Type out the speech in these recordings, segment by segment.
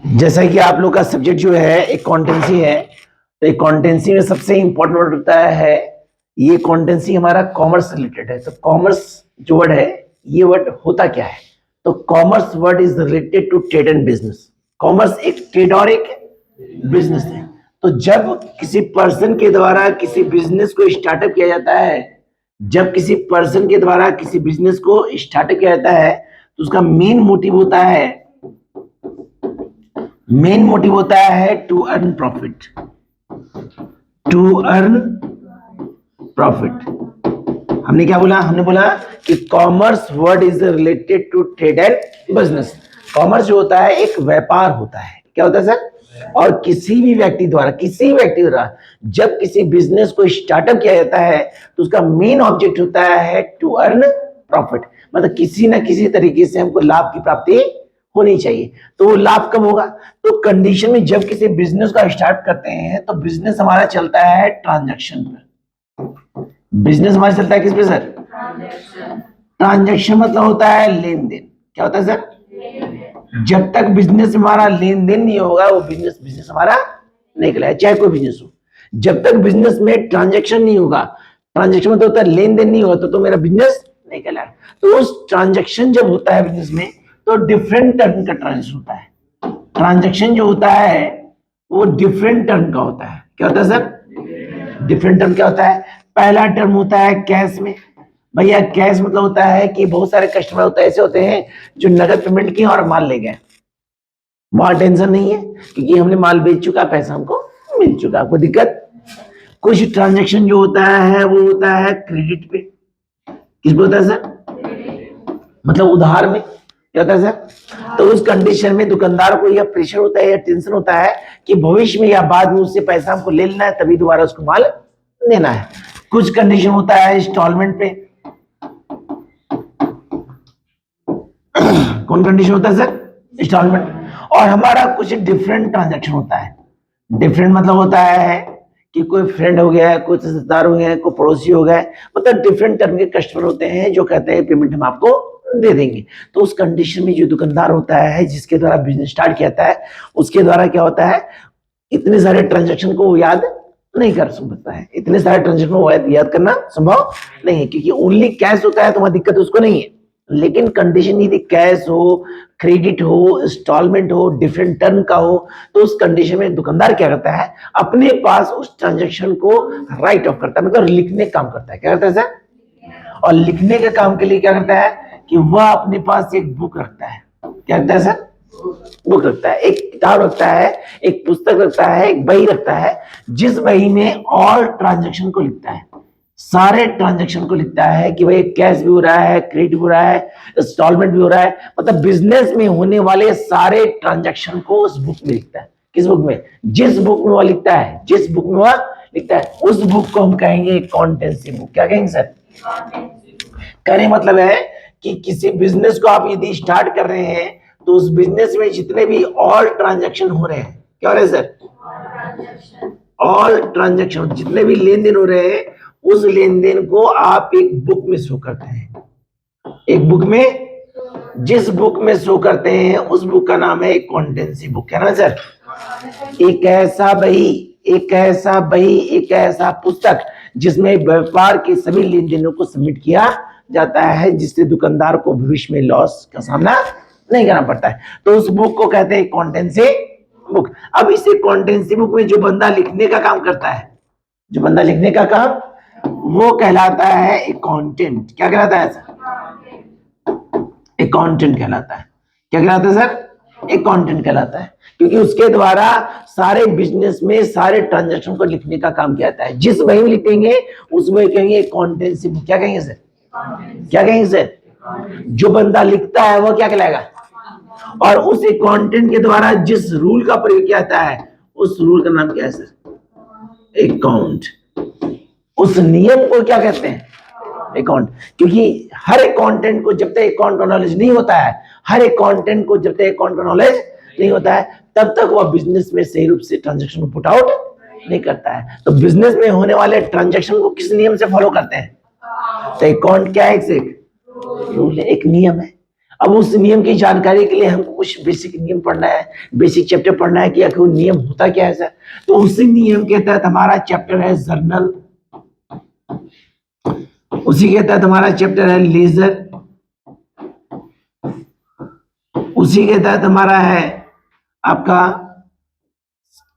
जैसा कि आप लोग का सब्जेक्ट जो है अकाउंटेंसी है, तो अकाउंटेंसी में सबसे इंपॉर्टेंट वर्ड होता है, ये अकाउंटेंसी हमारा कॉमर्स रिलेटेड है। तो कॉमर्स जो वर्ड है, ये वर्ड होता क्या है? तो commerce word is related to trade and business. Commerce एक ट्रेड और एक बिजनेस है। तो जब किसी पर्सन के द्वारा किसी बिजनेस को स्टार्टअप किया जाता है, जब किसी पर्सन के द्वारा किसी बिजनेस को स्टार्टअप किया जाता है, तो उसका मेन मोटिव होता है to earn profit. To earn profit. हमने क्या बोला? हमने बोला कि commerce word is related to trade and business. Commerce जो होता है एक व्यापार होता है। क्या होता है सर? और किसी भी व्यक्ति द्वारा जब किसी बिजनेस को स्टार्टअप किया जाता है, तो उसका मेन ऑब्जेक्ट होता है टू अर्न प्रॉफिट। मतलब किसी ना किसी तरीके से हमको लाभ की प्राप्ति होनी चाहिए। तो वो लाभ कब होगा? तो कंडीशन में जब किसी बिजनेस का स्टार्ट करते हैं, तो बिजनेस हमारा चलता है ट्रांजैक्शन पर। बिजनेस हमारा चलता है किस पे सर? ट्रांजैक्शन मतलब होता है लेन देन। क्या होता है सर? जब तक बिजनेस हमारा लेन देन नहीं होगा, वो बिजनेस हमारा नहीं कहलाएगा, चाहे कोई बिजनेस हो। जब तक बिजनेस में ट्रांजैक्शन नहीं होगा, ट्रांजैक्शन मतलब होता है लेन देन नहीं होगा, तो मेरा बिजनेस नहीं कहलाएगा। तो उस ट्रांजैक्शन जब होता है बिजनेस में, तो डिफरेंट टर्म का ट्रांजैक्शन होता है। ट्रांजैक्शन जो होता है वो डिफरेंट टर्म का होता है। क्या होता है सर? डिफरेंट टर्म क्या होता है? पहला टर्म होता है कैश में। भैया कैश मतलब होता है कि बहुत सारे कस्टमर होते हैं, ऐसे होते हैं जो नगद पेमेंट किए और माल ले गए, वहां टेंशन नहीं है क्योंकि हमने माल बेच चुका, पैसा हमको मिल चुका, कोई दिक्कत। कुछ ट्रांजैक्शन जो होता है वो होता है क्रेडिट पे। किस पे होता है सर? मतलब उधार में। क्या होता है सर? तो उस कंडीशन में दुकानदार को यह प्रेशर होता है या टेंशन होता है कि भविष्य में या बाद में उससे पैसा हमको ले लेना है, तभी दोबारा उसको माल देना है। कुछ कंडीशन होता है इंस्टॉलमेंट पे। कौन कंडीशन होता है सर? इंस्टॉलमेंट। और हमारा कुछ डिफरेंट ट्रांजैक्शन होता है। डिफरेंट मतलब होता है कि कोई फ्रेंड हो गया है, कोई रिश्तेदार हो गया है, कोई पड़ोसी हो गया है, मतलब डिफरेंट टर्म के कस्टमर होते हैं जो कहते हैं पेमेंट हम आपको दे देंगे। तो उस कंडीशन में जो दुकानदार होता है जिसके द्वारा बिजनेस स्टार्ट किया जाता है, उसके द्वारा क्या होता है, इतने सारे ट्रांजैक्शन को वो याद नहीं कर सकता है। इतने सारे ट्रांजैक्शन को याद करना संभव नहीं है, क्योंकि ओनली कैश होता है तो वहां दिक्कत उसको नहीं है। लेकिन कंडीशन यदि कैश हो, क्रेडिट हो, इंस्टॉलमेंट हो, डिफरेंट टर्म का हो, तो उस कंडीशन में दुकानदार क्या करता है, अपने पास उस ट्रांजैक्शन को राइट ऑफ करता है, मतलब लिखने का काम करता है। क्या करता है सर? और लिखने के काम के लिए क्या करता है कि वह अपने पास एक बुक रखता है। क्या रखता है सर? बुक रखता है, एक किताब रखता है, एक पुस्तक रखता है, एक बही रखता है, जिस बही में ऑल ट्रांजैक्शन को लिखता है, सारे ट्रांजैक्शन को लिखता है कि भाई कैश भी हो रहा है, क्रेडिट भी हो रहा है, इंस्टॉलमेंट भी हो रहा है, मतलब बिजनेस में होने वाले सारे ट्रांजैक्शन को उस बुक में लिखता है। किस बुक में? जिस बुक में वह लिखता है, जिस बुक में वह लिखता है, उस बुक को हम कहेंगे अकाउंटेंसी बुक। क्या कहेंगे सर? कहने मतलब है कि किसी बिजनेस को आप यदि स्टार्ट कर रहे हैं, तो उस बिजनेस में जितने भी ऑल ट्रांजैक्शन हो रहे हैं, क्या हो रहे हैं सर? ऑल ट्रांजैक्शन, जितने भी लेन देन हो रहे हैं, उस लेन देन को आप एक बुक में शो करते हैं। एक बुक में, जिस बुक में शो करते हैं उस बुक का नाम है अकाउंटेंसी बुक। क्या ना सर? एक ऐसा बही, एक ऐसा बही, एक ऐसा पुस्तक जिसमें व्यापार के सभी लेन देनों को सबमिट किया जाता है, जिससे दुकानदार को भविष्य में लॉस का सामना नहीं करना पड़ता है। तो उस बुक को कहते हैं अकाउंटेंसी बुक। अब इस अकाउंटेंसी बुक में जो बंदा लिखने का काम करता है, जो बंदा लिखने का काम, वो कहलाता है अकाउंटेंट। क्या कहलाता है सर? अकाउंटेंट कहलाता है। क्या कहलाता है सर? अकाउंटेंट कहलाता है, क्योंकि उसके द्वारा सारे बिजनेस में सारे ट्रांजैक्शन को लिखने का काम किया जाता है। जिस बही में लिखेंगे उसमें कहेंगे अकाउंटेंसी बुक। क्या कहेंगे सर? क्या कहेंगे सर? जो बंदा लिखता है वो क्या कहलाएगा? और उस अकाउंटेंट के द्वारा जिस रूल का प्रयोग किया जाता है, उस रूल का नाम क्या है सर? अकाउंट। उस नियम को क्या कहते हैं? अकाउंट। क्योंकि हर अकाउंटेंट को जब तक अकाउंट का नॉलेज नहीं होता है, हर अकाउंटेंट को जब तक अकाउंट का नॉलेज नहीं होता है, तब तक वह बिजनेस में सही रूप से ट्रांजैक्शन को पुट आउट नहीं करता है। तो बिजनेस में होने वाले ट्रांजैक्शन को किस नियम से फॉलो करते हैं? तो अकाउंट क्या है? एक रूल है, एक नियम है। अब उस नियम की जानकारी के लिए हमको कुछ बेसिक नियम पढ़ना है, बेसिक चैप्टर पढ़ना है कि आखिर वो नियम होता क्या है सर। तो उसी नियम के तहत हमारा चैप्टर है जर्नल, उसी के तहत हमारा चैप्टर है लेजर, उसी के तहत हमारा है आपका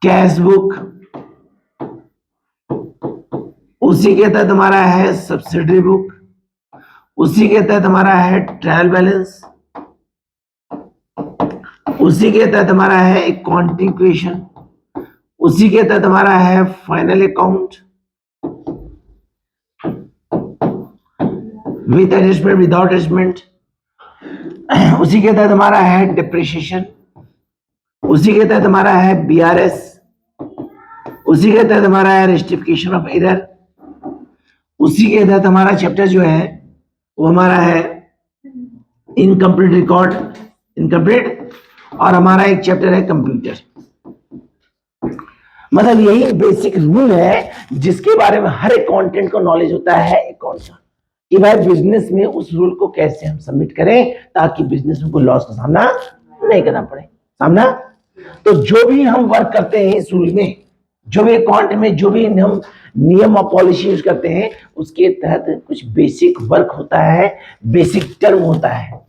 कैश बुक, उसी के तहत हमारा है सब्सिडरी बुक, उसी के तहत हमारा है ट्रायल बैलेंस, उसी के तहत हमारा है अकाउंटिंग इक्वेशन, उसी के तहत हमारा है final account with adjustment without adjustment, उसी के तहत हमारा है डिप्रिसिएशन, उसी के तहत हमारा है बीआरएस, उसी के तहत हमारा है रेस्टिफिकेशन ऑफ एरर, उसी के तहत हमारा चैप्टर जो है वो हमारा है इनकम्प्लीट रिकॉर्ड, इनकम्प्लीट, और हमारा एक चैप्टर है कंप्यूटर। मतलब यही बेसिक रूल है जिसके बारे में हर एक कंटेंट को नॉलेज होता है अकाउंट का, कि भाई बिजनेस में उस रूल को कैसे हम सबमिट करें ताकि बिजनेस में कोई लॉस का सामना नहीं करना पड़े। सामना, तो जो भी हम वर्क करते हैं इस रूल में, जो भी अकाउंट में जो भी हम नियम और पॉलिसी यूज करते हैं उसके तहत कुछ बेसिक वर्क होता है, बेसिक टर्म होता है,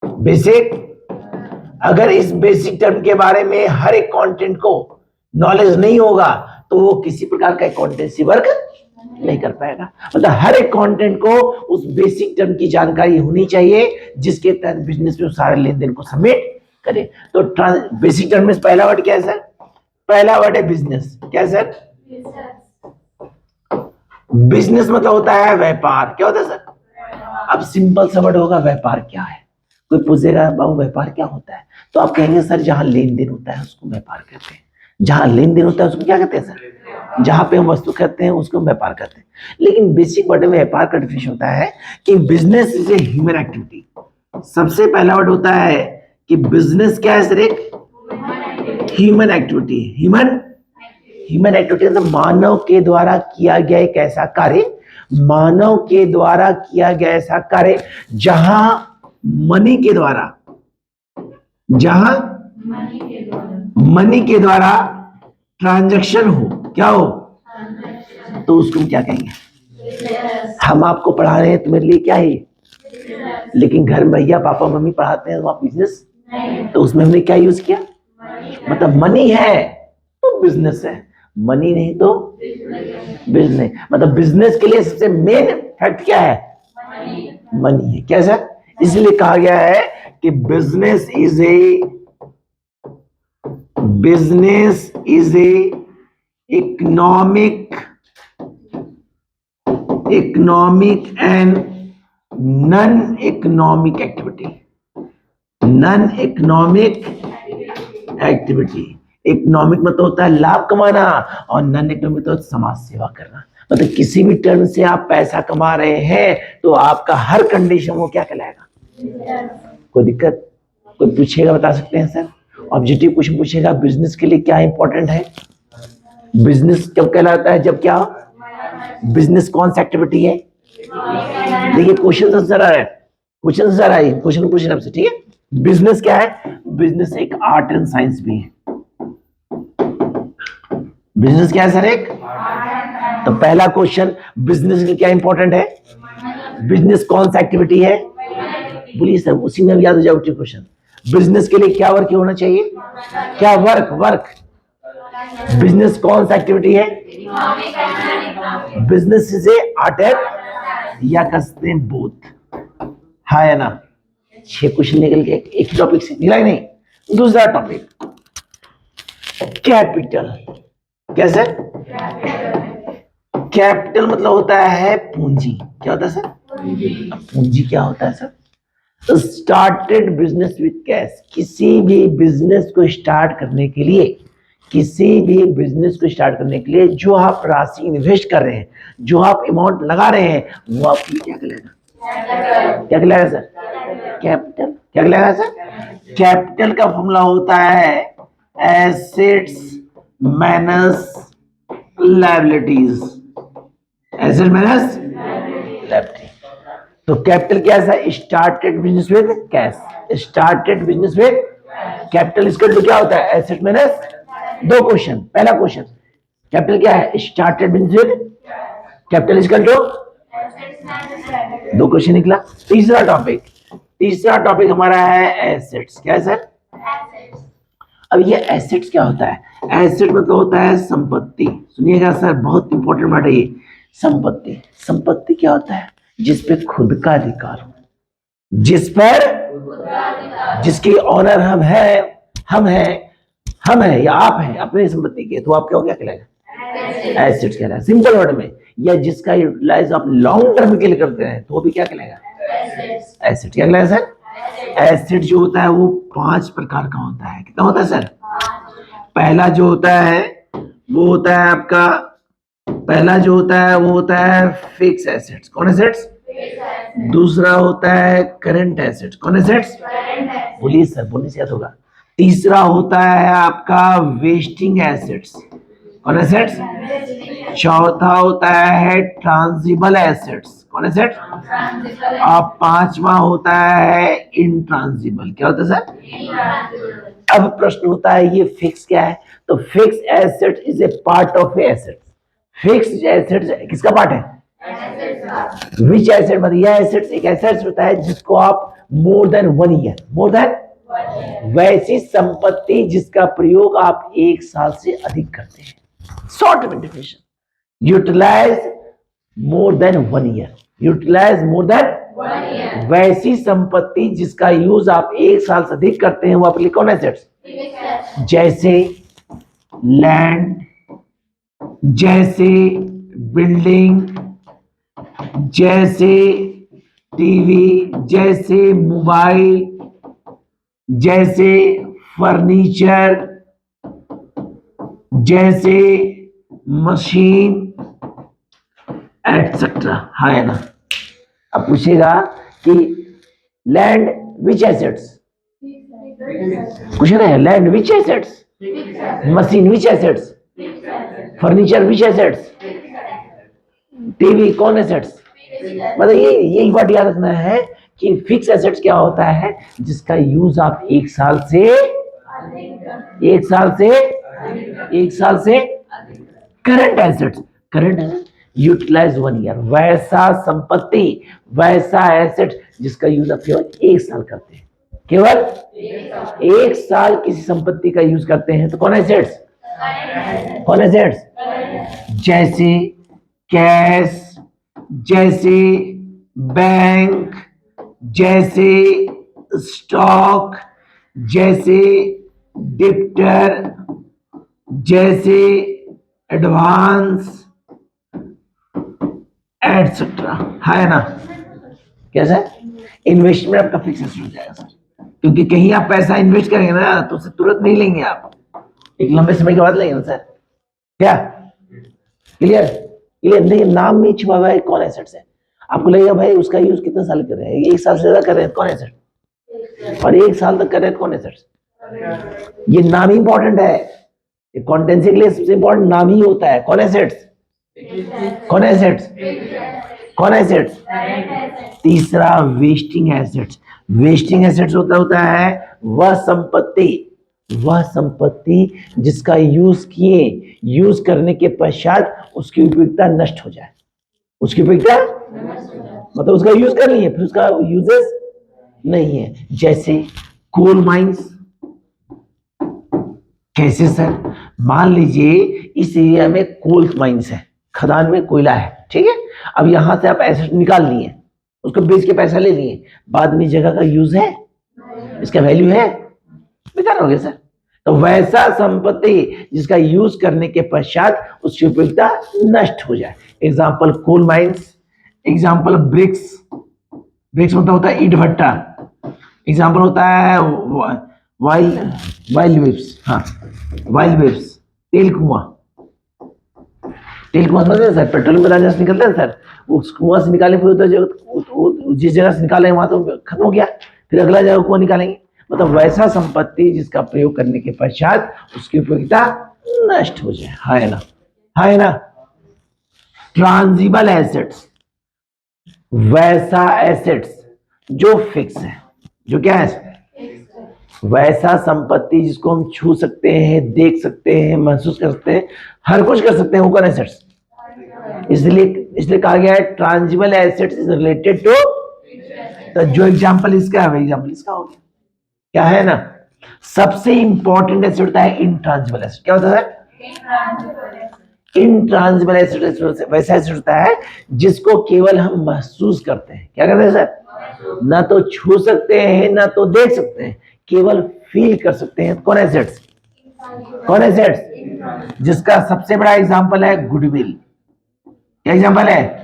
बेसिक। अगर इस बेसिक टर्म के बारे में हर एक कंटेंट को नॉलेज नहीं होगा तो वो किसी प्रकार का अकाउंटेंसी वर्क नहीं कर पाएगा। मतलब हर एक कंटेंट को उस बेसिक टर्म की जानकारी होनी चाहिए जिसके तहत बिजनेस में सारे लेन देन को सबमिट करे। तो बेसिक टर्म में पहला वर्ड क्या है सर? पहला वर्ड है बिजनेस। क्या सर? बिजनेस मतलब होता है व्यापार। क्या होता है सर? अब सिंपल सा वर्ड होगा, व्यापार क्या है। कोई पूछेगा बाबू व्यापार क्या होता है, तो आप कहेंगे सर जहां लेन देन होता है उसको व्यापार कहते हैं। जहां लेन देन होता है उसको क्या कहते हैं सर? जहां पे हम वस्तु खरीदते हैं उसको व्यापार कहते हैं। लेकिन बेसिक वर्ड में व्यापार का डेफिनेशन होता है कि business is a human activity. सबसे पहला वर्ड होता है कि बिजनेस क्या है सर? एक ह्यूमन एक्टिविटी। ह्यूमन एक्टिविटी मतलब मानव के द्वारा किया गया एक ऐसा कार्य, मानव के द्वारा किया गया ऐसा कार्य जहां मनी के द्वारा, जहां मनी के द्वारा ट्रांजैक्शन हो। क्या हो? तो उसको क्या कहेंगे? हम आपको पढ़ा रहे हैं, तुम्हारे लिए क्या है, लेकिन घर में भैया पापा मम्मी पढ़ाते हैं, तो आप बिजनेस, तो उसमें हमने क्या यूज किया? मतलब मनी है तो बिजनेस है, मनी नहीं तो बिजनेस। मतलब बिजनेस के लिए सबसे मेन फैक्ट क्या है? मनी है। क्या सर? इसलिए कहा गया है कि business is a economic and non economic activity. Non economic activity, economic मतलब होता है लाभ कमाना और नॉन इकोनॉमिक तो समाज सेवा करना। मतलब किसी भी टर्म से आप पैसा कमा रहे हैं तो आपका हर कंडीशन वो क्या कहलाएगा? कोई दिक्कत? कोई पूछेगा, बता सकते हैं सर? ऑब्जेक्टिव क्वेश्चन पूछेगा बिजनेस के लिए क्या इंपॉर्टेंट है, बिजनेस कब कहलाता है, जब क्या हो, बिजनेस कौन सी एक्टिविटी है। देखिए क्वेश्चन आंसर आ रहा है, क्वेश्चन आंसर आई, क्वेश्चन पूछना आपसे, ठीक है। बिजनेस क्या है? बिजनेस एक आर्ट एंड साइंस भी है। बिजनेस क्या है सर? एक। तो पहला क्वेश्चन, बिजनेस के क्या इंपॉर्टेंट है, बिजनेस कौन सा एक्टिविटी है, बोलिए सर, उसी में याद हो जाए क्वेश्चन। बिजनेस के लिए क्या वर्क होना चाहिए? क्या वर्क? बिजनेस कौन सा एक्टिविटी है? Business is a art and, या कहते हैं बोथ। हाँ या ना? 6 क्वेश्चन निकल के एक टॉपिक से मिला ही नहीं। दूसरा टॉपिक कैपिटल। कैसे? कैपिटल मतलब होता है पूंजी। क्या होता है सर? पूंजी क्या होता है sir? Started business with cash. किसी भी बिजनेस को स्टार्ट करने के लिए, किसी भी बिजनेस को स्टार्ट करने के लिए जो आप राशि इन्वेस्ट कर रहे हैं, जो आप अमाउंट लगा रहे हैं, वो आपकी क्या कहलाएगा? क्या कहलाएगा सर? कैपिटल। क्या कहलाएगा सर? कैपिटल का फॉर्मूला होता है assets minus liabilities. Asset minus liability. तो कैपिटल क्या है? Started business with cash, started business with capital equal to क्या होता है? एसेट माइनस दो क्वेश्चन। पहला क्वेश्चन कैपिटल क्या है? Started business with capital equal to दो क्वेश्चन निकला। तीसरा टॉपिक हमारा है एसेट्स। क्या है सर? अब ये एसेट्स क्या होता है? एसेट मतलब होता है संपत्ति। सुनिएगा सर, बहुत इंपॉर्टेंट बात है ये। संपत्ति, संपत्ति क्या होता है? जिस पे खुद का अधिकार हो, जिस पर जिसकी ऑनर हम है या आप हैं अपनी संपत्ति के, तो आप क्या कहलाएगा? एसेट्स कहलाएगा सिंपल वर्ड में। या जिसका यूटिलाइज आप लॉन्ग टर्म के लिए करते हैं तो वो भी क्या कहलाएगा? एसेट। क्या कहलाएगा सर? एसेट जो होता है वो 5 प्रकार का होता है। कितना होता है सर? पहला जो होता है वो होता है आपका, पहला जो होता है वो होता है फिक्स एसेट्स। कौन एसेट्स? दूसरा होता है करंट एसेट्स। कौन एसेट्स? बोलिए सर, बोलने से याद होगा। तीसरा होता है आपका वेस्टिंग एसेट्स। कौन एसेट्स? चौथा होता है ट्रांजिबल एसेट्स। कौन एसेट्स? और पांचवा होता है इंट्रांजिबल। क्या होता है सर? अब प्रश्न होता है ये फिक्स क्या है? तो fix asset is a part of asset. Fix asset किसका पार्ट है? विच एसेट? मतलब यह एसेट एक एसेट होता है जिसको आप मोर देन 1 ईयर, मोर देन वैसी संपत्ति जिसका प्रयोग आप 1 साल से अधिक करते हैं। शॉर्ट में definition, utilise more than 1 year, utilise more than वैसी संपत्ति जिसका यूज आप 1 साल से अधिक करते हैं, वो आपके लिए कौन एसेट्स? जैसे लैंड, जैसे बिल्डिंग, जैसे टीवी, जैसे मोबाइल, जैसे फर्नीचर, जैसे मशीन एटसेट्रा। है ना? अब पूछेगा कि लैंड विच एसेट्स, पूछेगा land which assets, machine which assets, furniture which assets, TV कौन एसेट्स। मतलब यही बात याद रखना है कि फिक्स एसेट्स क्या होता है? जिसका यूज आप 1 साल से करंट एसेट्स, यूटिलाइज 1 ईयर, वैसा संपत्ति, वैसा एसेट जिसका यूज आप केवल 1 साल करते हैं, केवल 1 साल किसी संपत्ति का यूज करते हैं, तो कौन एसेट्स? जैसे कैश, जैसे बैंक, जैसे स्टॉक, जैसे डिप्टर, जैसे एडवांस एटसेट्रा। है ना? कैसा? इन्वेस्टमेंट आपका फिक्स एसेट हो जाएगा सर, क्योंकि कहीं आप पैसा इन्वेस्ट करेंगे ना तो उसे तुरंत नहीं लेंगे, आप एक लंबे समय के बाद लेंगे ना सर। क्या क्लियर? देखिए नाम में छुपा हुआ है कौन एसेट्स है। आपको लगेगा भाई उसका यूज कितने साल कर रहे हैं? 1 साल से ज्यादा कर रहे हैं, कौन एसेट? और 1 साल तक कर रहे हैं, कौन एसेट्स? ये नाम ही इंपॉर्टेंट है, अकाउंटेंसी के लिए सबसे इंपॉर्टेंट नाम ही होता है। कौन एसेट्स? कौन एसेट्स? तीसरा वेस्टिंग एसेट्स। वेस्टिंग एसेट्स होता है वह संपत्ति जिसका यूज करने के पश्चात उसकी उपयोगिता नष्ट हो जाए। उसकी उपयोगिता मतलब उसका यूज कर लिए फिर उसका यूजेस नहीं है। जैसे कोल माइंस। कैसे सर? मान लीजिए इस एरिया में कोल माइंस है, खदान में कोयला है, ठीक है। अब यहां से आप एसेट निकाल लिए, उसको बेच के पैसा ले लिए, बाद में जगह का यूज है, इसका वैल्यू है, बेकार हो गया सर। तो वैसा संपत्ति जिसका यूज करने के पश्चात उसकी उपयोगिता नष्ट हो जाए। Example coal mines, example bricks, bricks मतलब होता है ईंट भट्टा, एग्जाम्पल होता है वाइल्ड वेव्स, हाँ वाइल्ड वेव्स, तेल कुआं समझते हैं सर, पेट्रोलियम पदार्थ से निकलते हैं सर, वो कुआं से निकाले फिर तो जिस जगह से निकाले वहां तो खत्म हो गया, फिर अगला जगह कुआं निकालेंगे। मतलब वैसा संपत्ति जिसका प्रयोग करने के पश्चात उसकी उपयोगिता नष्ट हो जाए। है ना? ट्रांजिबल एसेट्स। वैसा एसेट्स जो फिक्स है, जो क्या है, वैसा संपत्ति जिसको हम छू सकते हैं, देख सकते हैं, महसूस कर सकते हैं, हर कुछ कर सकते हैं, वो कौन एसेट्स। इसलिए इसलिए कहा गया है ट्रांजिबल एसेट्स इज रिलेटेड टू, तो जो एग्जांपल इसका है एग्जांपल इसका हो गया, क्या है ना, सबसे इंपॉर्टेंट एसेट होता है इंट्रांजिबल एसेट। क्या होता है इंट्रांजिबल एसेट? वैसा एसेट होता है जिसको केवल हम महसूस करते हैं। क्या करते हैं सर? ना तो छू सकते हैं ना तो देख सकते हैं, केवल फील कर सकते हैं। कौन एसेट्स? कौन एसेट्स? जिसका सबसे बड़ा एग्जांपल है गुडविल। क्या एग्जांपल है?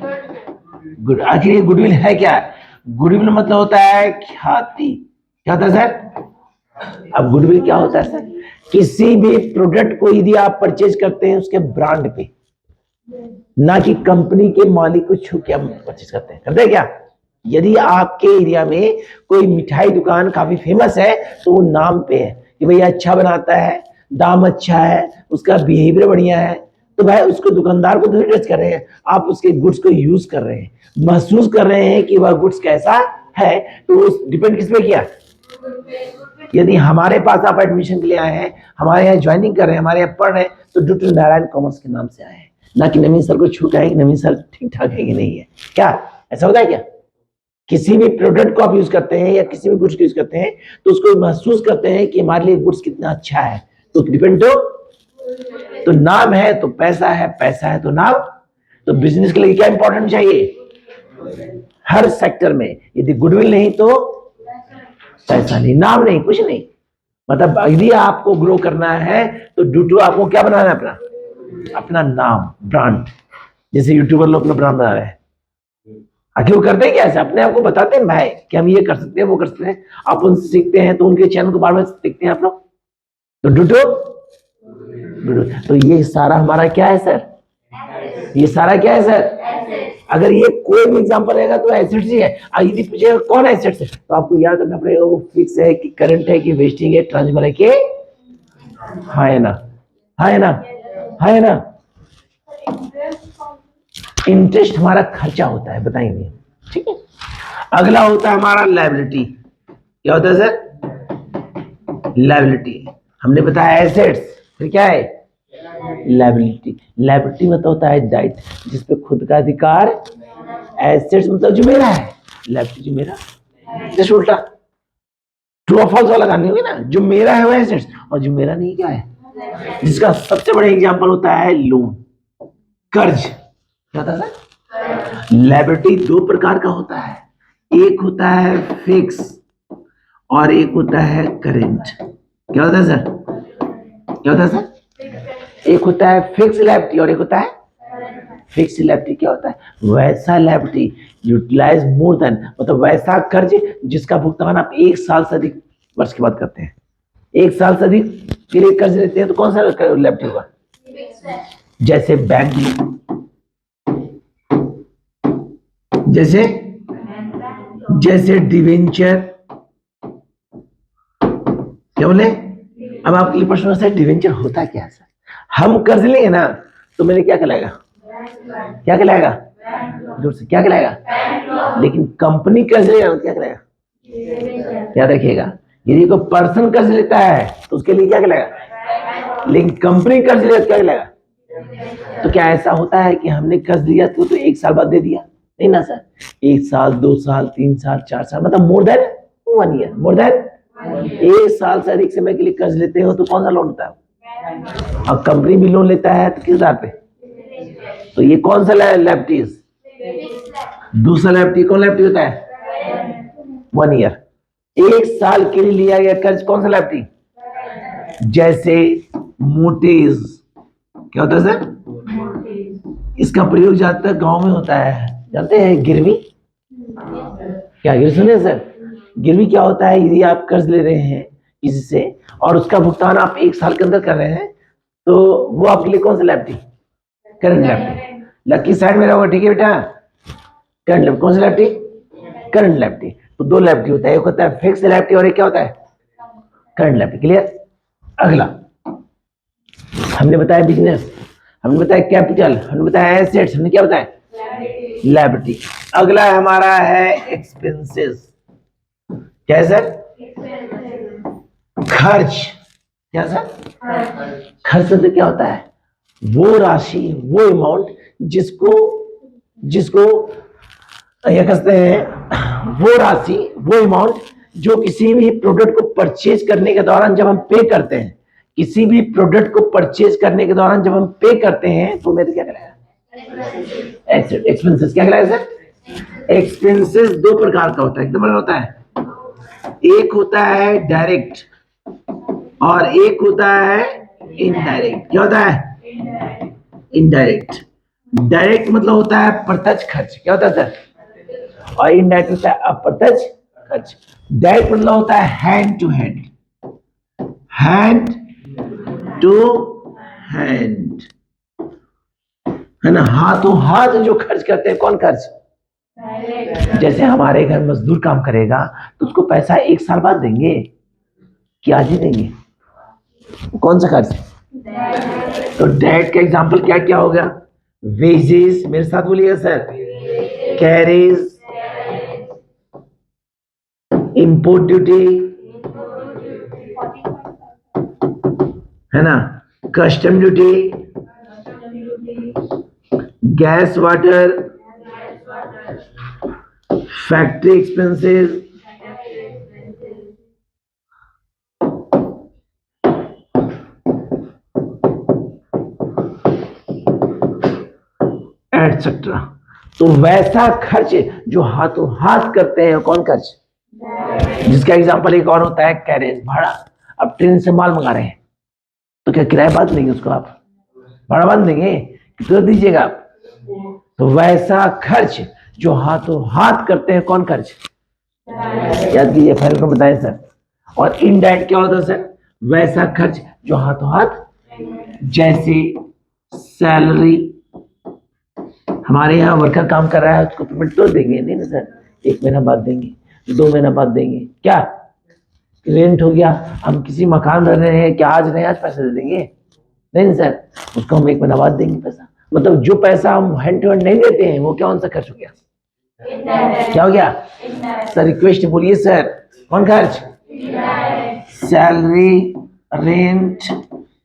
गुड। आखिर ये गुडविल है क्या? गुडविल मतलब होता है ख्याति। क्या होता है सर? अब गुडविल क्या होता है सर? किसी भी प्रोडक्ट को यदि आप परचेज करते हैं उसके ब्रांड पे, ना कि कंपनी के मालिक को छू के हम परचेज करते हैं। करते हैं क्या? यदि आपके एरिया में कोई मिठाई दुकान काफी फेमस है तो वो नाम पे है कि भैया अच्छा बनाता है, दाम अच्छा है, उसका बिहेवियर बढ़िया है, तो भाई उसको दुकानदार को थोड़ी टच कर रहे हैं, आप उसके गुड्स को यूज कर रहे हैं, महसूस कर रहे हैं कि वह गुड्स कैसा है। तो डिपेंड किस पे किया? यदि हमारे पास आप एडमिशन के लिए आए हैं, हमारे यहाँ ज्वाइनिंग कर रहे हैं, हमारे यहाँ पढ़ रहे हैं, तो डॉक्टर नारायण कॉमर्स के नाम से आए हैं, ना कि नवीन सर को छू के आए कि नवीन सर ठीक ठाक है कि नहीं है। क्या ऐसा होता है क्या? किसी भी प्रोडक्ट को आप यूज करते हैं या किसी भी गुड्स को यूज करते हैं तो उसको महसूस करते हैं कि हमारे लिए गुड्स कितना अच्छा है, तो डिपेंड तो नाम है तो पैसा है, पैसा है तो नाम। तो बिजनेस के लिए क्या इंपॉर्टेंट चाहिए? हर सेक्टर में यदि गुडविल नहीं तो पैसा नहीं, नाम नहीं, कुछ नहीं। मतलब यदि आपको ग्रो करना है तो ड्यू टू आपको क्या बनाना है? अपना नाम, ब्रांड। जैसे यूट्यूबर लोग अपना ब्रांड बना रहे हैं, आखिर वो करते हैं क्या? ऐसे अपने आप को बताते हैं मैं कि हम ये कर सकते हैं, वो कर सकते हैं, आप उनसे सीखते हैं तो उनके चैनल को बार बार देखते हैं आप लोग, तो ड्यूटो। तो ये सारा हमारा क्या है सर? ये सारा क्या है सर? अगर ये कोई भी एग्जांपल रहेगा तो एसेट्स ही है। यदि पूछेगा कौन एसेट्स है तो आपको याद करना पड़ेगा वो फिक्स है कि करंट है कि वेस्टिंग है, ट्रांजिबल है कि, हाँ है ना, हाँ है ना, हाँ है ना। इंटरेस्ट हमारा खर्चा होता है, बताएंगे, ठीक है। अगला होता है हमारा लायबिलिटी। क्या होता है सर? लायबिलिटी। हमने बताया एसेट्स, फिर क्या है? लायबिलिटी। लायबिलिटी मतलब होता है दायित्व, जिसपे खुद का अधिकार। एसेट्स मतलब जो मेरा है, लायबिलिटी जो मेरा, जैसे उल्टा ट्रू और फॉल्स वाला लगानी होगी ना, जो मेरा है वो एसेट्स और जो मेरा नहीं क्या है, जिसका सबसे बड़ा एग्जांपल होता है लोन, कर्ज। क्या होता है? लायबिलिटी दो प्रकार का होता है, एक होता है फिक्स और एक होता है करेंट। क्या होता है सर? क्या होता है सर? एक होता है फिक्स लायबिलिटी और एक होता है फिक्स लायबिलिटी। क्या होता है? वैसा लायबिलिटी यूटिलाइज मोर देन, मतलब वैसा कर्ज जिसका भुगतान आप 1 साल से अधिक वर्ष के बाद करते हैं। 1 साल से अधिक के लिए कर्ज लेते हैं तो कौन सा लायबिलिटी होगा? जैसे बैंक, जैसे जैसे डिवेंचर। क्या बोले? अब आपके लिए प्रश्न है डिवेंचर होता क्या है सर? हम कर्ज लेंगे ना तो मैंने क्या कहलाएगा? क्या कहलाएगा? जोर से क्या कहलाएगा? लेकिन कंपनी कर्ज लेगा तो क्या कहलाएगा? याद रखिएगा, यदि कोई पर्सन कर्ज लेता है तो उसके लिए क्या कहलाएगा, लेकिन कंपनी कर्ज लेगा तो क्या कहलाएगा? तो क्या ऐसा होता है कि हमने कर्ज लिया तो 1 साल बाद दे दिया? नहीं ना सर, 1 साल, 2 साल, 3 साल, 4 साल, मतलब मोर देन 1 ईयर, मोर देन 1 साल से अधिक समय के लिए कर्ज लेते हो तो कौन सा लोन होता है? और कंपनी भी लोन लेता है तो किस आधार पे? तो ये कौन सा लायबिलिटी? दूसरा लायबिलिटी कौन लायबिलिटी होता है? 1 ईयर। 1 साल के लिए लिया गया कर्ज कौन सा लायबिलिटी? जैसे मोटेज। क्या होता है सर? इसका प्रयोग ज्यादातर गांव में होता है, जानते हैं गिरवी? क्या गिरवी सुने सर? गिरवी क्या होता है? यदि आप कर्ज ले रहे हैं किसी से और उसका भुगतान आप 1 साल के अंदर कर रहे हैं तो वो आपके लिए कौन सा liability? Current liability. Lucky side में रहोगा, ठीक है बेटा। करंट लायबिलिटी कौन सा लायबिलिटी? Current liability. तो दो लायबिलिटी होता है, एक होता है फिक्स लायबिलिटी और एक क्या होता है? Current liability. क्लियर? अगला हमने बताया बिजनेस, हमने बताया कैपिटल, हमने बताया एसेट्स, हमने क्या बताया? लायबिलिटी। अगला हमारा है एक्सपेंसेस। क्या है सर? खर्च। क्या सर? खर्च मतलब क्या होता है? वो राशि, वो अमाउंट जिसको जिसको क्या कहते हैं, वो राशि, वो अमाउंट जो किसी भी प्रोडक्ट को परचेज करने के दौरान जब हम पे करते हैं, किसी भी प्रोडक्ट को परचेज करने के दौरान जब हम पे करते हैं तो मेरे क्या कहलाएगा? एक्सपेंसेस। क्या कहलाएगा सर? एक्सपेंसेस दो प्रकार का होता है, एकदम होता है। एक होता है डायरेक्ट और एक होता है इनडायरेक्ट। क्या होता है? इनडायरेक्ट। डायरेक्ट मतलब होता है प्रत्यक्ष खर्च। क्या होता है सर? और इनडायरेक्ट होता है अप्रत्यक्ष खर्च। डायरेक्ट मतलब होता है hand to hand, hand to hand, है ना, हाथों हाथ जो खर्च करते हैं। कौन खर्च? जैसे हमारे घर मजदूर काम करेगा तो उसको पैसा एक साल बाद देंगे कि आज ही देंगे? कौन सा खर्च? तो डायरेक्ट का एग्जांपल क्या क्या हो गया? वेजेस, मेरे साथ बोलिएगा सर, कैरेज, इंपोर्ट ड्यूटी, है ना, custom duty, gas water, factory expenses, etcetera. तो वैसा खर्च जो हाथों हाथ करते हैं, कौन खर्च? जिसका एग्जांपल एक और होता है कैरेज, भाड़ा। अब ट्रेन से माल मंगा रहे हैं तो क्या किराया बांध देंगे उसको? आप भाड़ा बांध देंगे कि तो दीजिएगा आप? तो वैसा खर्च जो हाथों हाथ करते हैं, कौन खर्च? याद कीजिए, फाइल को बताएं सर। और इनडायरेक्ट क्या होता है सर? वैसा खर्च जो हाथों हाथ, जैसे सैलरी, हमारे यहाँ वर्कर काम कर रहा है उसको पेमेंट तो देंगे नहीं ना सर, एक महीना बाद देंगे, 2 महीना बाद देंगे। क्या रेंट हो गया, हम किसी मकान रह रहे हैं, क्या आज नहीं आज पैसे दे देंगे? नहीं सर, उसको हम 1 महीना बाद देंगे पैसा। मतलब जो पैसा हम हैंड टू हैंड नहीं देते हैं वो कौन सा खर्च हो गया? क्या हो गया सर? रिक्वेस्ट बोलिए सर, कौन खर्च? सैलरी, रेंट,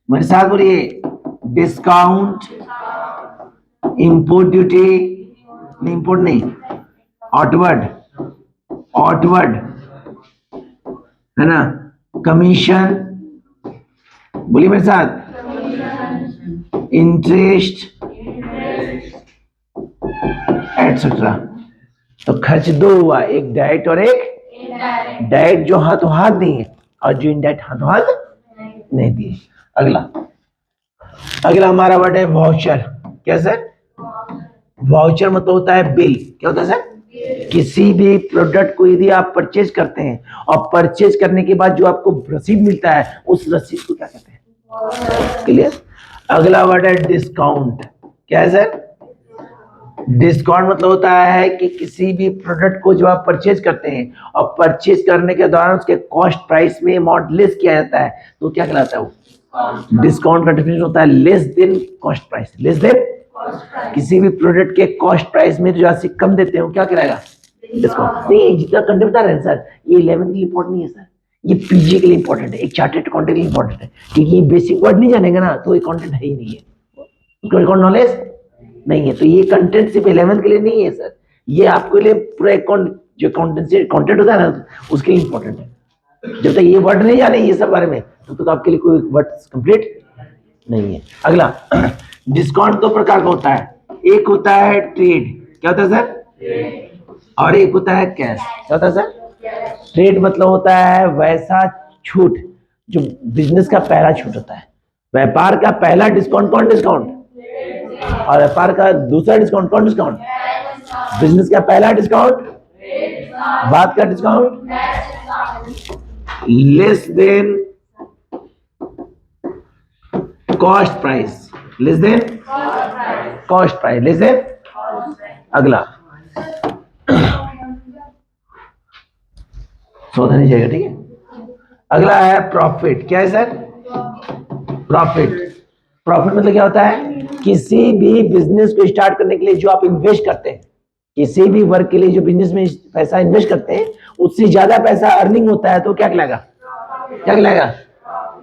मेरे साथ बोलिए, डिस्काउंट, इंपोर्ट ड्यूटी, नहीं इंपोर्ट नहीं, आउटवर्ड, आउटवर्ड, है ना, कमीशन, बोलिए मेरे साथ, इंटरेस्ट, एटसेट्रा। तो खर्च दो हुआ, एक डायरेक्ट और एक डायरेक्ट जो हाथों हाथ दिए और जो इनडायरेक्ट हाथों हाथ नहीं दिए। अगला अगला हमारा वर्ड है वाउचर। क्या सर? वाउचर मतलब होता है बिल। क्या होता है सर? किसी भी प्रोडक्ट को यदि आप परचेज करते हैं और परचेज करने के बाद जो आपको रसीद मिलता है, उस रसीद को क्या कहते हैं? क्लियर? अगला वर्ड है डिस्काउंट। क्या है सर? डिस्काउंट मतलब होता है कि किसी भी प्रोडक्ट को जब आप परचेज करते हैं और परचेज करने के दौरान उसके कॉस्ट प्राइस में अमाउंट लेस किया जाता है तो क्या कहलाता है वो? डिस्काउंट का डेफिनेशन होता है less than cost price. Less than किसी भी प्रोडक्ट के कॉस्ट प्राइस में जो राशि कम देते हैं वो क्या कहलाएगा? डिस्काउंट। नहीं, जितना कंटेंट बता रहे हैं सर, ये 11th के लिए इंपॉर्टेंट नहीं है सर, ये पीजी के लिए इंपॉर्टेंट है, एक चार्टेड अकाउंटेंट के लिए इंपॉर्टेंट है, क्योंकि ये बेसिक वर्ड नहीं जानेगा ना तो ये कंटेंट है ही नहीं है, उसको अकाउंट नॉलेज नहीं है। तो ये कंटेंट सिर्फ 11th के लिए नहीं है सर, ये आपके लिए पूरा अकाउंट जो अकाउंटेंसी कंटेंट होता है ना उसके लिए इंपॉर्टेंट है। जब तक ये वर्ड नहीं जाने ये सब बारे में तो आपके लिए कोई वर्ड कंप्लीट नहीं है। अगला डिस्काउंट दो प्रकार का होता है, एक होता है ट्रेड। क्या होता है सर? और एक होता है कैश। क्या होता है सर? ट्रेड मतलब होता है वैसा छूट जो बिजनेस का पहला छूट होता है। व्यापार का पहला डिस्काउंट कौन? डिस्काउंट। और व्यापार का दूसरा डिस्काउंट कौन? डिस्काउंट। बिजनेस का पहला डिस्काउंट, बाद का discount less than cost price, less than cost price, less than. अगला सोचा नहीं जाएगा, ठीक है। अगला है प्रॉफिट। क्या है सर? प्रॉफिट। प्रॉफिट मतलब क्या होता है? किसी भी बिजनेस को स्टार्ट करने के लिए जो आप इन्वेस्ट करते हैं किसी भी वर्क के लिए जो बिजनेस में पैसा इन्वेस्ट करते हैं उससे ज्यादा पैसा अर्निंग होता है तो क्या कहलाएगा, क्या कहलाएगा,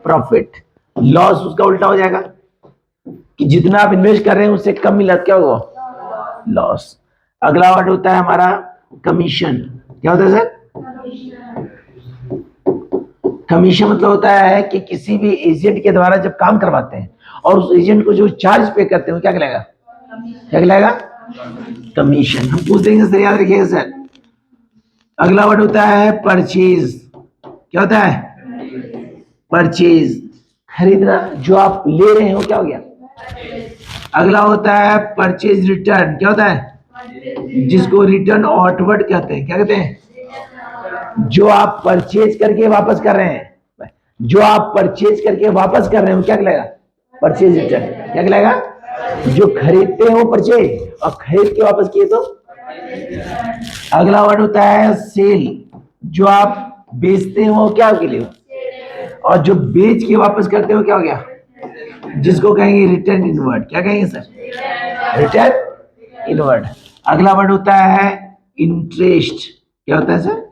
प्रॉफिट। लॉस उसका उल्टा हो जाएगा कि जितना आप इन्वेस्ट कर रहे हैं उससे कम मिला, क्या होगा, लॉस। अगला वर्ड होता है हमारा कमीशन। क्या होता है सर, कमीशन मतलब होता है कि किसी भी एजेंट के द्वारा जब काम करवाते हैं और उस एजेंट को जो चार्ज पे करते हैं क्या कहलाएगा, क्या कहलाएगा, कमीशन। हम पूछ देंगे सर, याद रखिएगा सर। अगला वर्ड होता है परचेज। क्या होता है, परचेज, खरीदना, जो आप ले रहे हो क्या हो गया। अगला होता है परचेज रिटर्न। क्या होता है, जिसको रिटर्न आउटवर्ड कहते हैं। क्या कहते हैं, जो आप परचेज करके वापस कर रहे हैं, जो आप परचेज करके वापस कर रहे हो क्या कहलाएगा, परचेज रिटर्न। क्या कहलाएगा, जो खरीदते हो परचेज और खरीद के वापस किए तो। अगला वर्ड होता है सेल, जो आप बेचते हो क्या के लिए, और जो बेच के वापस करते हो क्या हो गया, जिसको कहेंगे रिटर्न इनवर्ड। क्या कहेंगे सर, रिटर्न इनवर्ड। अगला वर्ड होता है इंटरेस्ट। क्या होता है सर,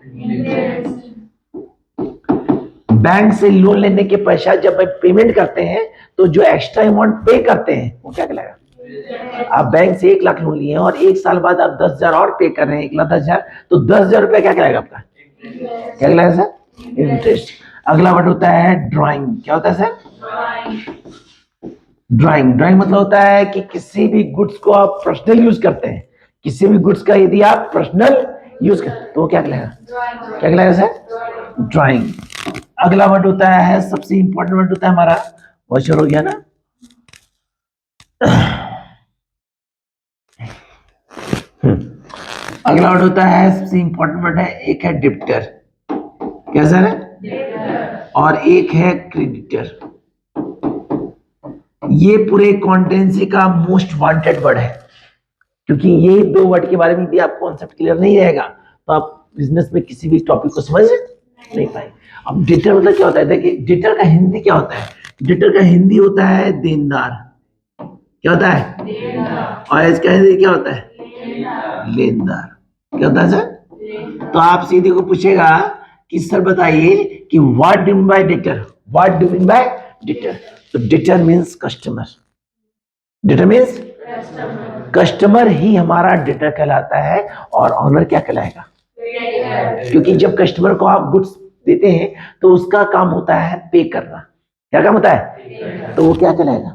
बैंक से लोन लेने के पश्चात जब पेमेंट करते हैं तो जो एक्स्ट्रा अमाउंट पे करते हैं वो क्या कहलाएगा। आप बैंक से 1 लाख लोन लिए और 1 साल बाद आप 10,000 और पे कर रहे हैं, 1,10,000, तो 10,000 रुपया क्या कहलाएगा आपका, क्या कहलाएगा सर, इंटरेस्ट। अगला वर्ड होता है ड्राइंग। क्या होता है सर, ड्राइंग। ड्राइंग मतलब होता है कि किसी भी गुड्स को आप पर्सनल यूज करते हैं, किसी भी गुड्स का यदि आप पर्सनल यूज करते हैं तो वो क्या कहलाएगा, क्या कहलाएगा सर, ड्राइंग। अगला वर्ड होता है सबसे इंपॉर्टेंट वर्ड होता है हमारा, वॉचर हो गया ना। अगला वर्ड होता है सबसे इंपॉर्टेंट वर्ड है, एक है डिप्टर। कैसा है, और एक है क्रेडिटर। ये पूरे कॉन्टेंसी का मोस्ट वांटेड वर्ड है, क्योंकि ये 2 वर्ड के बारे में यदि आपको कॉन्सेप्ट क्लियर नहीं रहेगा तो आप बिजनेस में किसी भी टॉपिक को समझ नहीं पाए। अब डिटर मतलब क्या होता है, देखिए डिटर का हिंदी क्या होता है, डिटर का हिंदी होता है देनदार। क्या होता है, देनदार। और इसका हिंदी क्या होता है, लेनदार। क्या होता है सर, तो आप सीधे को पूछेगा कि सर बताइए कि what do mean by debtor, what do mean by debtor, तो debtor means customer, debtor means customer ही हमारा डिटर कहलाता है, और ऑनर क्या कहलाएगा, क्योंकि जब कस्टमर को आप गुड्स देते हैं तो उसका काम होता है पे करना। क्या काम होता है, तो वो क्या कहलाएगा,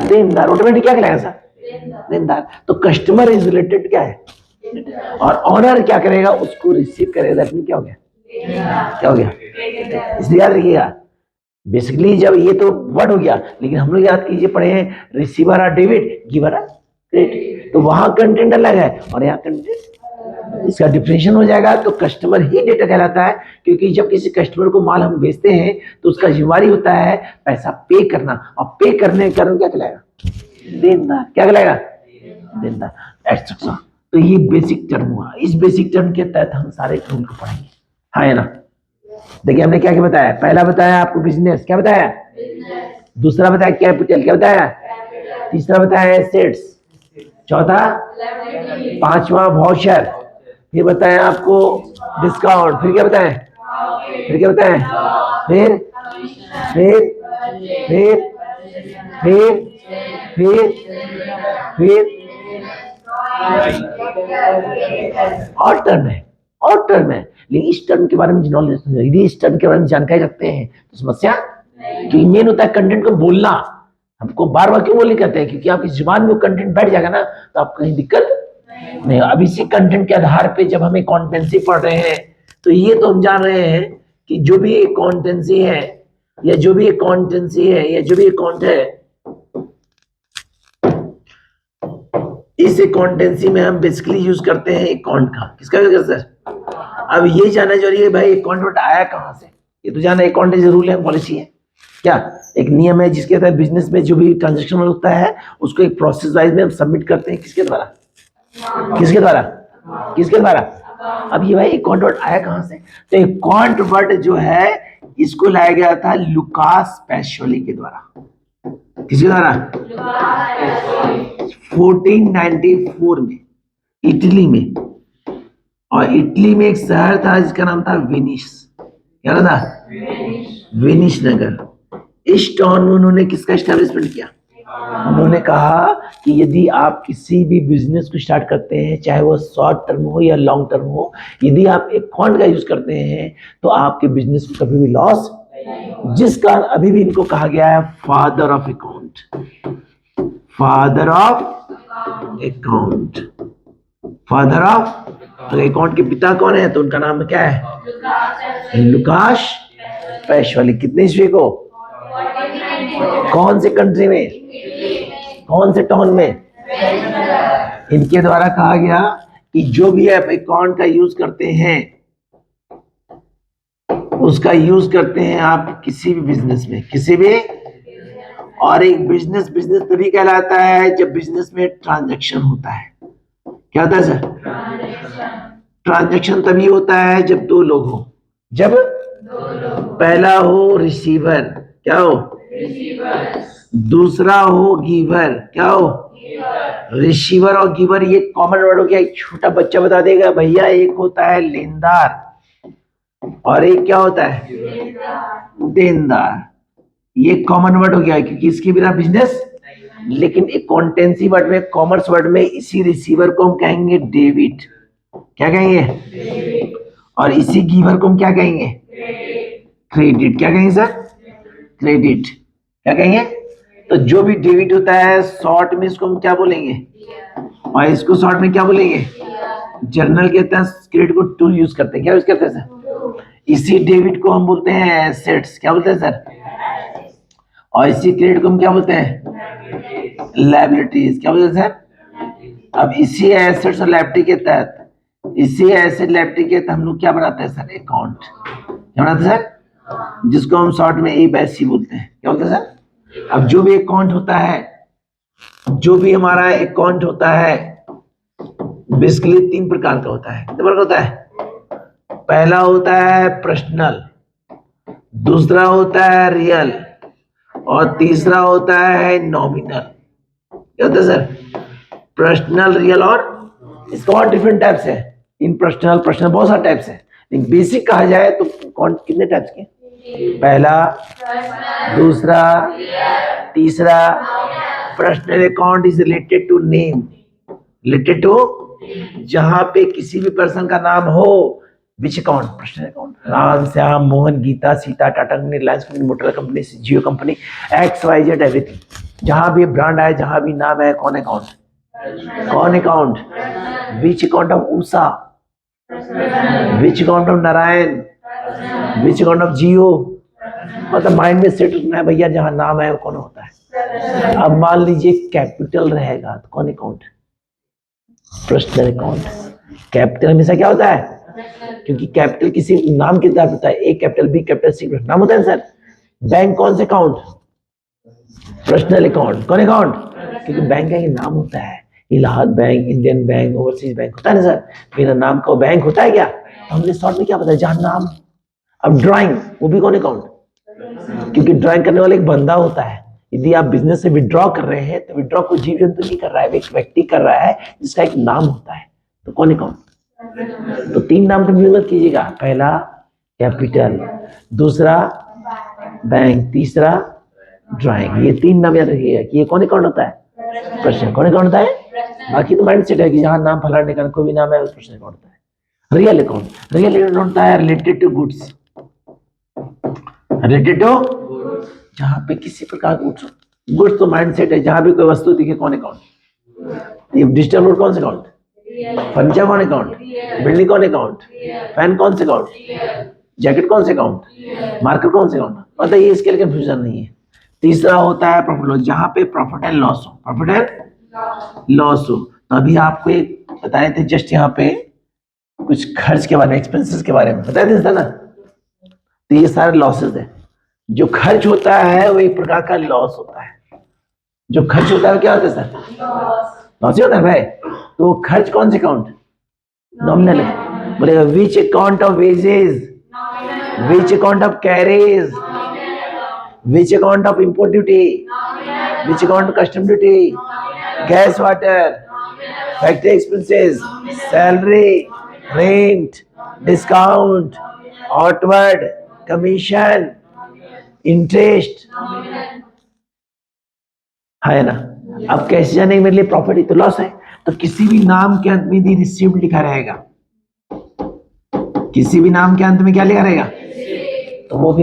देनदार। ऑटोमेटिक क्या कहलाएगा सर, देनदार। तो कस्टमर इज रिलेटेड क्या है, और ऑनर क्या करेगा, उसको रिसीव करेगा। क्या हो गया, क्या हो गया, इसलिए याद रखिएगा। बेसिकली जब ये तो वर्ड हो गया, लेकिन हम लोग याद कीजिए पढ़े हैं रिसीवर आ डेबिट, गिवर आ क्रेडिट, तो वहां कंटेंट अलग है और यहाँ कंटेंट, इसका डिफरेंशिएशन हो जाएगा। तो कस्टमर ही डेटा कहलाता है, क्योंकि जब किसी कस्टमर को माल हम बेचते हैं तो उसका जिम्मेदारी होता है पैसा पे करना, और पे करने का क्या कहलाएगा, देनदार। क्या कहलाएगा, देनदार। एक्सेट्रा। तो ये बेसिक टर्म हुआ, इस बेसिक टर्म के तहत हम सारे रूल को पढ़ेंगे, हाँ है ना। देखिए हमने क्या क्या बताया, पहला बताया आपको बिजनेस, क्या बताया, दूसरा बताया कैपिटल, क्या बताया, तीसरा बताया एसेट्स, चौथा, पांचवा वाउचर, फिर बताया आपको डिस्काउंट, फिर क्या बताया, फिर क्या बताया, फिर फिर फिर फिर फिर फिर और टर्म है, और टर्म है, लेकिन इस टर्म के बारे में नॉलेज, यदि इस टर्म के बारे में जानकारी रखते हैं तो समस्या, क्योंकि मेन होता है कंटेंट को बोलना। हमको बार बार क्यों बोलने कहते हैं, क्योंकि आपकी जुबान में वो कंटेंट बैठ जाएगा ना तो आप कहीं दिक्कत नहीं। अब इसी कंटेंट के आधार पे जब हमें कॉन्टेंसी पढ़ रहे हैं तो ये तो हम जान रहे हैं कि जो भी एक कॉन्टेंसी है, या जो भी एक कॉन्टेंसी है, या जो भी एक कॉन्ट है, इस अकाउंटेंसी में हम बेसिकली यूज करते हैं अकाउंट का। किसका यूज करते हैं, अब ये जानना जरूरी है भाई अकाउंट आया कहां से, ये तो जाना अकाउंटेंस रूल है, पॉलिसी है, क्या एक नियम है जिसके तहत बिजनेस में जो भी ट्रांजेक्शन होता है उसको एक प्रोसेस वाइज में हम सबमिट करते हैं। किसके द्वारा, किसके द्वारा, किसके द्वारा। अब ये भाई अकाउंट आया कहां से, तो अकाउंट वर्ड जो है इसको लाया गया था लुकास पैसियोली के द्वारा। किसके द्वारा, 1494 में इटली में। और इटली में एक शहर था जिसका नाम था वेनिस। क्या नाम था? वेनिस नगर। इस टाउन में उन्होंने किसका एस्टेब्लिशमेंट किया? उन्होंने कहा कि यदि आप किसी भी बिजनेस को स्टार्ट करते हैं, चाहे वो शॉर्ट टर्म हो या लॉन्ग टर्म हो, यदि आप अकाउंट का यूज करते हैं तो आपके बिजनेस को कभी भी लॉस, जिस कारण अभी भी इनको कहा गया है father of account. Father of account. Father of account के पिता कौन है? तो उनका नाम क्या है? लुकास पैशवाली। कितने ईस्वी को? कौन से कंट्री में? कौन से टाउन में? इनके द्वारा कहा गया कि जो भी आप अकाउंट का यूज करते हैं, उसका यूज करते हैं आप किसी भी बिजनेस में, किसी भी। और एक बिजनेस बिजनेस तभी कहलाता है जब बिजनेस में ट्रांजैक्शन होता है। क्या होता है सर? ट्रांजैक्शन तभी होता है जब दो लोग हो। जब पहला हो रिसीवर, क्या हो? दूसरा हो गिवर, क्या हो? रिसीवर और गिवर, ये कॉमन वर्ड हो गया। एक छोटा बच्चा बता देगा भैया, एक होता है लेनदार और एक क्या होता है? देनदार। ये कॉमन वर्ड हो गया क्योंकि इसके बिना बिजनेस। लेकिन अकाउंटेंसी वर्ड में, कॉमर्स वर्ड में, इसी रिसीवर को हम कहेंगे डेबिट। क्या कहेंगे? और इसी गिवर को हम क्या कहेंगे? क्रेडिट। क्या कहेंगे सर? क्रेडिट। क्या कहेंगे? तो जो भी डेबिट होता है शॉर्ट में इसको हम क्या बोलेंगे? और इसको शॉर्ट में क्या बोलेंगे? जर्नल कहते हैं। क्रेडिट को टू यूज करते हैं। क्या यूज करते हैं सर? इसी डेबिट को हम बोलते हैं एसेट्स। क्या बोलते हैं सर? और इसी क्रेडिट को हम क्या बोलते हैं? लायबिलिटीज। क्या बोलते हैं सर? अब इसी एसेट्स और लायबिलिटी के तहत, इसी एसेट लायबिलिटी के तहत हम लोग क्या बनाते हैं सर? अकाउंट। क्या बनाते हैं सर? जिसको हम शॉर्ट में ए बैसी बोलते हैं। क्या बोलते हैं सर? अब जो भी अकाउंट होता है, जो भी हमारा अकाउंट होता है, बेसिकली 3 प्रकार का होता है। कितने प्रकार का होता है? पहला होता है पर्सनल, दूसरा होता है रियल, और तीसरा होता है नॉमिनल। क्या होता है सर? पर्सनल, रियल और इसका और डिफरेंट टाइप्स है। इन पर्सनल बहुत सारे टाइप्स है, लेकिन बेसिक कहा जाए तो कौन कितने टाइप्स के? पहला, दूसरा, तीसरा। Personal account is related to name, related to जहां पे किसी भी पर्सन का नाम हो। Which account? Personal account. Ram, Shyam, Mohan, Gita, Sita, Tata company, Reliance company, motor company, Jio company, XYZ everything. जहां भी ब्रांड आए, जहां भी नाम है, कौन अकाउंट? कौन account? Which account of Usha, which account of Narayan, which account of Jio. मतलब माइंड में सेट रखना है भैया, जहां नाम है वो कौन होता है। अब मान लीजिए कैपिटल रहेगा तो कौन अकाउंट? Personal account. कैपिटल हमेशा क्या होता है? क्योंकि कैपिटल किसी नाम के तहत होता है। ए कैपिटल, बी कैपिटल, सी कैपिटल, नाम होता है सर। बैंक कौन से अकाउंट? Personal account. कौन अकाउंट? क्योंकि बैंक का ये नाम होता है। Allahabad bank, Indian bank, overseas bank होता है ना सर। मेरा नाम का बैंक होता है क्या? तो हमने शॉर्ट में क्या बताया? जहां नाम। अब ड्राइंग, वो भी कौन अकाउंट? क्योंकि ड्राइंग करने वाला एक बंदा होता है। यदि आप बिजनेस से विड्रॉ कर रहे हैं तो विड्रॉ को जीव जंतु नहीं कर रहा है, एक व्यक्ति कर रहा है जिसका एक नाम होता है। तो कौन अकाउंट? तो 3 नाम तो मत कीजिएगा। पहला कैपिटल, दूसरा बैंक, तीसरा ड्राइंग। ये 3 नाम याद रखिएगा कि ये कौन अकाउंट होता है? पर्सनल। कौन अकाउंट होता है? बाकी तो माइंड सेट है कि जहां नाम फलाने का कोई भी नाम है, पर्सनल अकाउंट होता है। रियल अकाउंट, रियल अकाउंट होता है related to goods. Related to जहां पे किसी प्रकार का गुड्स, तो माइंड सेट है जहां भी कोई वस्तु दिखे, कौन अकाउंट? ये डिजिटल बोर्ड कौन सा अकाउंट? फर्नीचर कौन अकाउंट? बिल्डिंग कौन अकाउंट? फैन कौन से अकाउंट? जैकेट कौन से अकाउंट? मार्कर कौन से अकाउंट? मतलब ये इसके लिए कंफ्यूजन नहीं है। तीसरा होता है प्रॉफिट लॉस, जहां पे प्रॉफिट एंड लॉस हो। प्रॉफिट एंड लॉस हो। तो अभी आपको एक बताए थे जस्ट यहाँ पे कुछ खर्च के बारे में, एक्सपेंसेस के बारे में बताए थे ना। तो ये सारे लॉसेस है। जो खर्च होता है वो एक प्रकार का लॉस होता है। जो खर्च होता है क्या होता है सर? लॉस ही होता है भाई। तो खर्च कौन से अकाउंट? नॉमिनल है। बोलेगा विच account of wages, which account of carriage, which account of import duty, which account of custom duty, gas water, factory expenses, salary, rent, discount, outward, commission, interest, है ना। अब कैसे जानेंगे मेरे लिए प्रॉफिट ही तो लॉस है? तो किसी भी नाम के अंत में यदि रिसीव्ड लिखा रहेगा, किसी भी नाम के अंत में क्या लिखा रहेगा, तो वो भी